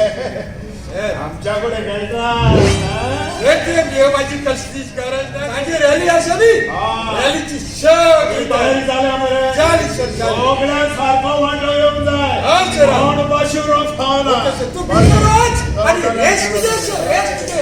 आमच्याकडे घ्यायचा देवाची कसलीच गरज नाही. माझी रॅली असेली रॅलीची सगळी तयारी झाल्यामुळे सगळ्यासारखं वाटलं येऊन जाय तू बिनराज आणि रेस्ट दे, रेस्ट दे.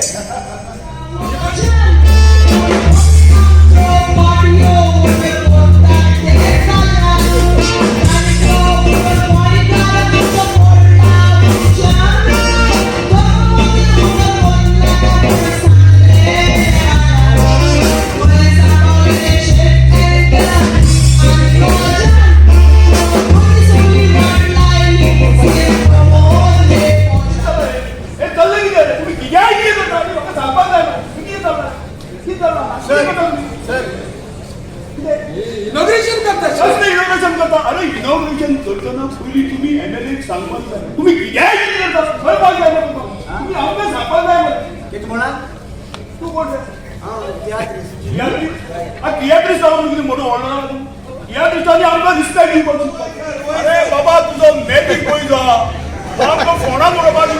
इनॉग्रेशन करता. अरे इनॉग्रेशन करताना पहिली तुम्ही MLA सांगत तुम्ही तुम्ही आमच्या सांगत तू कोण थिएटरिस्ट आहोत मोठं ऑर्डर थिएटरिस्टांनी आमचा रिस्ता घेऊ पडतो. अरे बाबा तुझं मेकिंग होई जा फोना मोठं बाजू